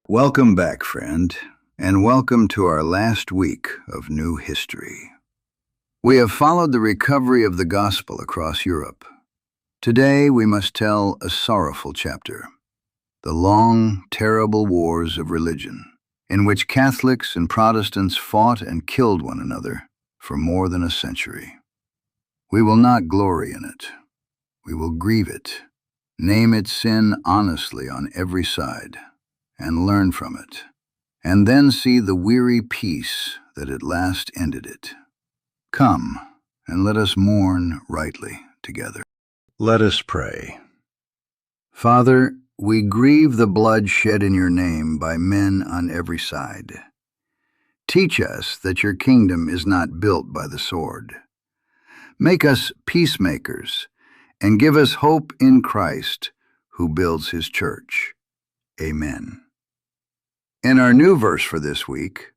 Welcome back, friend, and welcome to our last week of new history. We have followed the recovery of the gospel across Europe. Today we must tell a sorrowful chapter, the long, terrible wars of religion, in which Catholics and Protestants fought and killed one another for more than a century. We will not glory in it. We will grieve it, name its sin honestly on every side, and learn from it, and then see the weary peace that at last ended it. Come, and let us mourn rightly together. Let us pray. Father, we grieve the blood shed in your name by men on every side. Teach us that your kingdom is not built by the sword. Make us peacemakers, and give us hope in Christ, who builds his church. Amen. In our new verse for this week,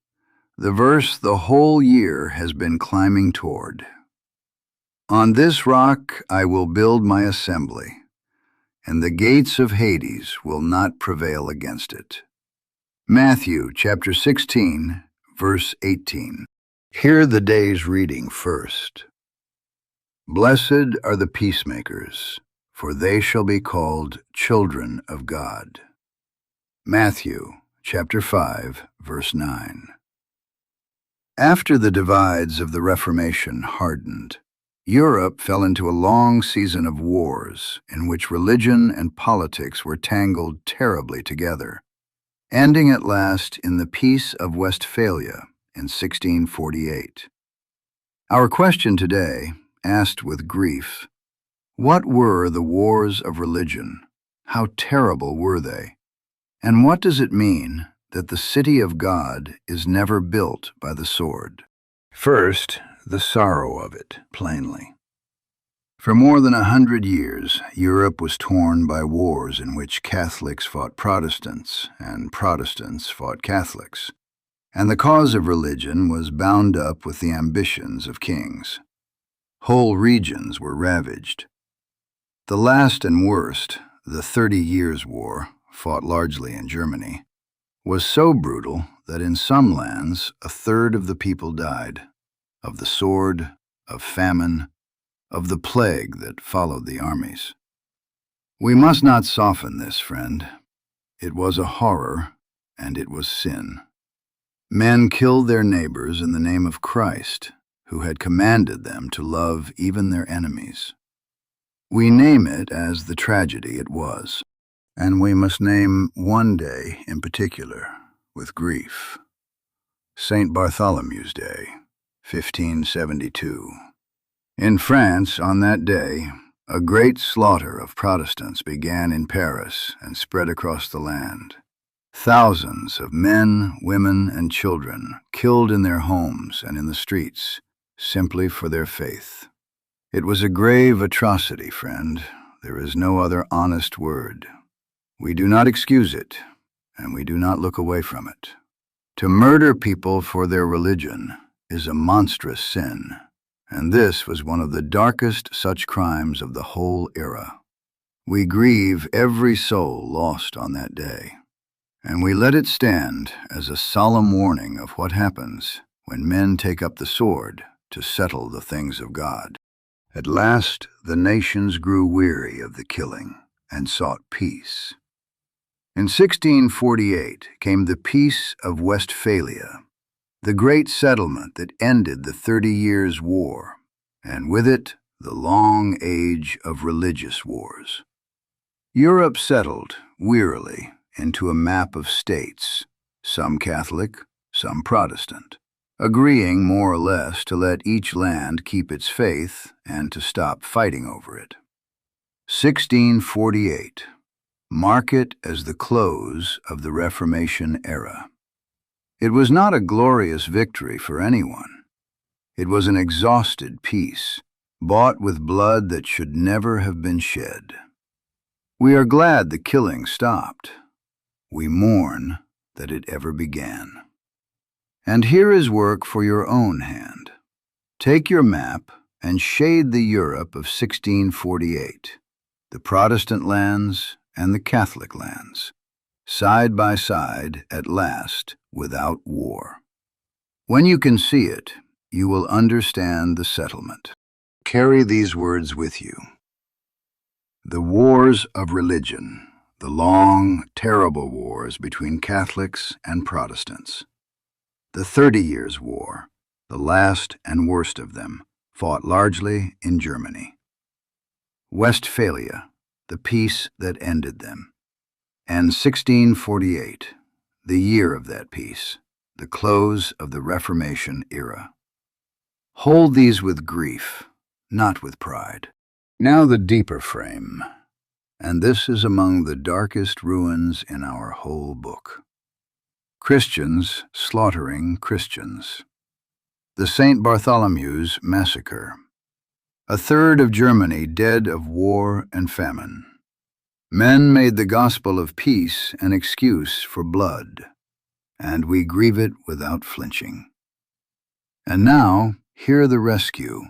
the verse the whole year has been climbing toward. On this rock I will build my assembly, and the gates of Hades will not prevail against it. Matthew chapter 16, verse 18. Hear the day's reading first. Blessed are the peacemakers, for they shall be called children of God. Matthew chapter 5, verse 9. After the divides of the Reformation hardened, Europe fell into a long season of wars in which religion and politics were tangled terribly together, ending at last in the Peace of Westphalia in 1648. Our question today, asked with grief, what were the wars of religion? How terrible were they? And what does it mean that the city of God is never built by the sword? First, the sorrow of it, plainly. For more than 100 years, Europe was torn by wars in which Catholics fought Protestants and Protestants fought Catholics, and the cause of religion was bound up with the ambitions of kings. Whole regions were ravaged. The last and worst, the 30 Years' War, fought largely in Germany, was so brutal that in some lands 1/3 of the people died, of the sword, of famine, of the plague that followed the armies. We must not soften this, friend. It was a horror, and it was sin. Men killed their neighbors in the name of Christ, who had commanded them to love even their enemies. We name it as the tragedy it was. And we must name one day in particular with grief. St. Bartholomew's Day, 1572. In France, on that day, a great slaughter of Protestants began in Paris and spread across the land. Thousands of men, women, and children killed in their homes and in the streets, simply for their faith. It was a grave atrocity, friend. There is no other honest word. We do not excuse it, and we do not look away from it. To murder people for their religion is a monstrous sin, and this was one of the darkest such crimes of the whole era. We grieve every soul lost on that day, and we let it stand as a solemn warning of what happens when men take up the sword to settle the things of God. At last, the nations grew weary of the killing and sought peace. In 1648 came the Peace of Westphalia, the great settlement that ended the 30 Years' War, and with it the long age of religious wars. Europe settled, wearily, into a map of states, some Catholic, some Protestant, agreeing more or less to let each land keep its faith and to stop fighting over it. 1648. Mark it as the close of the Reformation era. It was not a glorious victory for anyone. It was an exhausted peace, bought with blood that should never have been shed. We are glad the killing stopped. We mourn that it ever began. And here is work for your own hand. Take your map and shade the Europe of 1648, the Protestant lands and the Catholic lands, side by side at last without war. When you can see it, you will understand the settlement. Carry these words with you. The wars of religion, the long, terrible wars between Catholics and Protestants. The 30 Years' War, the last and worst of them, fought largely in Germany. Westphalia, the peace that ended them. And 1648, the year of that peace, the close of the Reformation era. Hold these with grief, not with pride. Now the deeper frame, and this is among the darkest ruins in our whole book. Christians slaughtering Christians. The St. Bartholomew's Massacre. A third of Germany dead of war and famine. Men made the gospel of peace an excuse for blood, and we grieve it without flinching. And now, hear the rescue.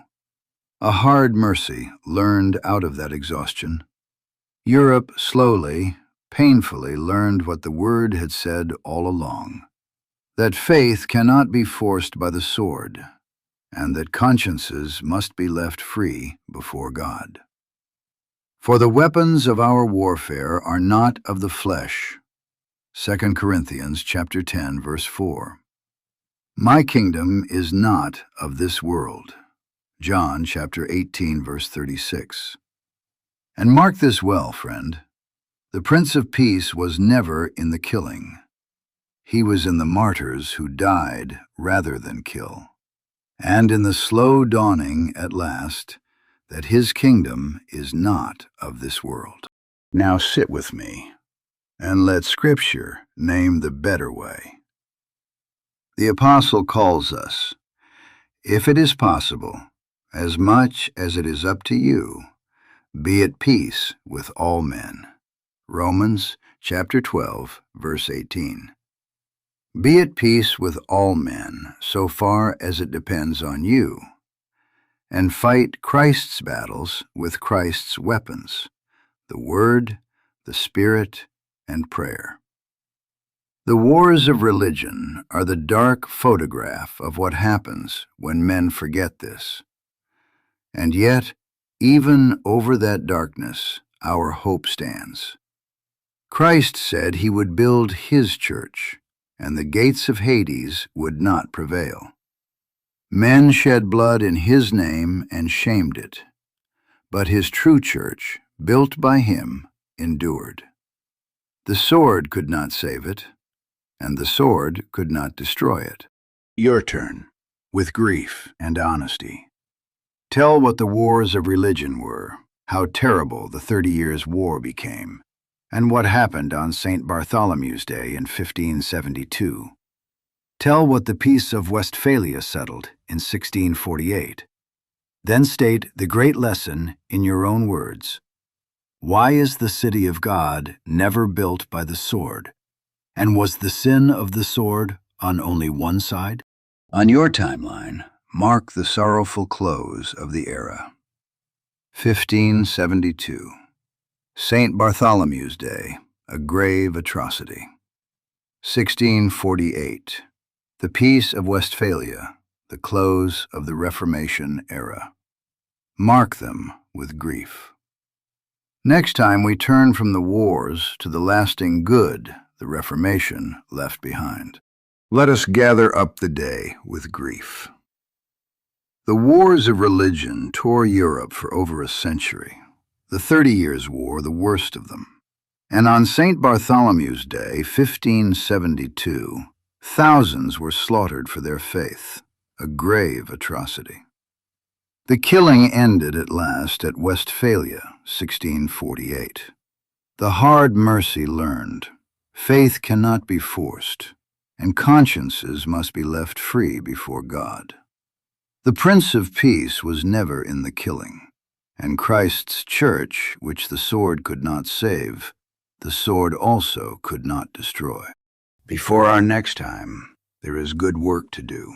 A hard mercy learned out of that exhaustion. Europe slowly, painfully learned what the Word had said all along, that faith cannot be forced by the sword, and that consciences must be left free before God. For the weapons of our warfare are not of the flesh. 2 Corinthians chapter 10, verse 4. My kingdom is not of this world. John chapter 18, verse 36. And mark this well, friend. The Prince of Peace was never in the killing. He was in the martyrs who died rather than kill, and in the slow dawning at last that his kingdom is not of this world. Now sit with me, and let Scripture name the better way. The Apostle calls us, if it is possible, as much as it is up to you, be at peace with all men. Romans chapter 12, verse 18. Be at peace with all men so far as it depends on you, and fight Christ's battles with Christ's weapons, the Word, the Spirit, and prayer. The wars of religion are the dark photograph of what happens when men forget this. And yet, even over that darkness, our hope stands. Christ said he would build his church, and the gates of Hades would not prevail. Men shed blood in his name and shamed it, but his true church, built by him, endured. The sword could not save it, and the sword could not destroy it. Your turn, with grief and honesty. Tell what the wars of religion were, how terrible the 30 Years' War became, and what happened on St. Bartholomew's Day in 1572. Tell what the Peace of Westphalia settled in 1648. Then state the great lesson in your own words. Why is the city of God never built by the sword? And was the sin of the sword on only one side? On your timeline, mark the sorrowful close of the era. 1572. St. Bartholomew's Day, a grave atrocity. 1648. The Peace of Westphalia, the close of the Reformation era. Mark them with grief. Next time we turn from the wars to the lasting good the Reformation left behind. Let us gather up the day with grief. The wars of religion tore Europe for over a century, the 30 Years' War the worst of them. And on St. Bartholomew's Day, 1572, thousands were slaughtered for their faith, a grave atrocity. The killing ended at last at Westphalia, 1648. The hard mercy learned. Faith cannot be forced, and consciences must be left free before God. The Prince of Peace was never in the killing, and Christ's church, which the sword could not save, the sword also could not destroy. Before our next time, there is good work to do.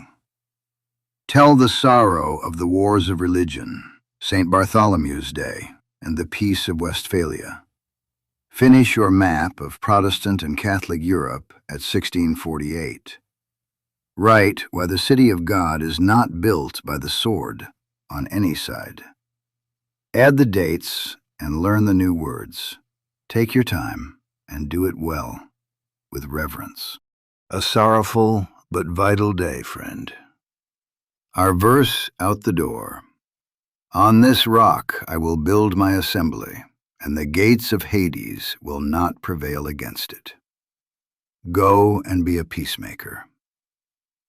Tell the sorrow of the wars of religion, St. Bartholomew's Day, and the Peace of Westphalia. Finish your map of Protestant and Catholic Europe at 1648. Write why the city of God is not built by the sword on any side. Add the dates and learn the new words. Take your time and do it well, with reverence. A sorrowful but vital day, friend. Our verse out the door. On this rock I will build my assembly, and the gates of Hades will not prevail against it. Go and be a peacemaker.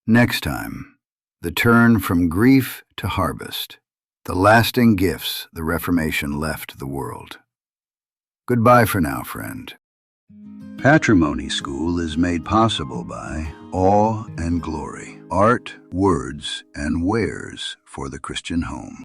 Next time, the turn from grief to harvest, the lasting gifts the Reformation left the world. Goodbye for now, friend. Patrimony School is made possible by Awe and Glory, art, words, and wares for the Christian home.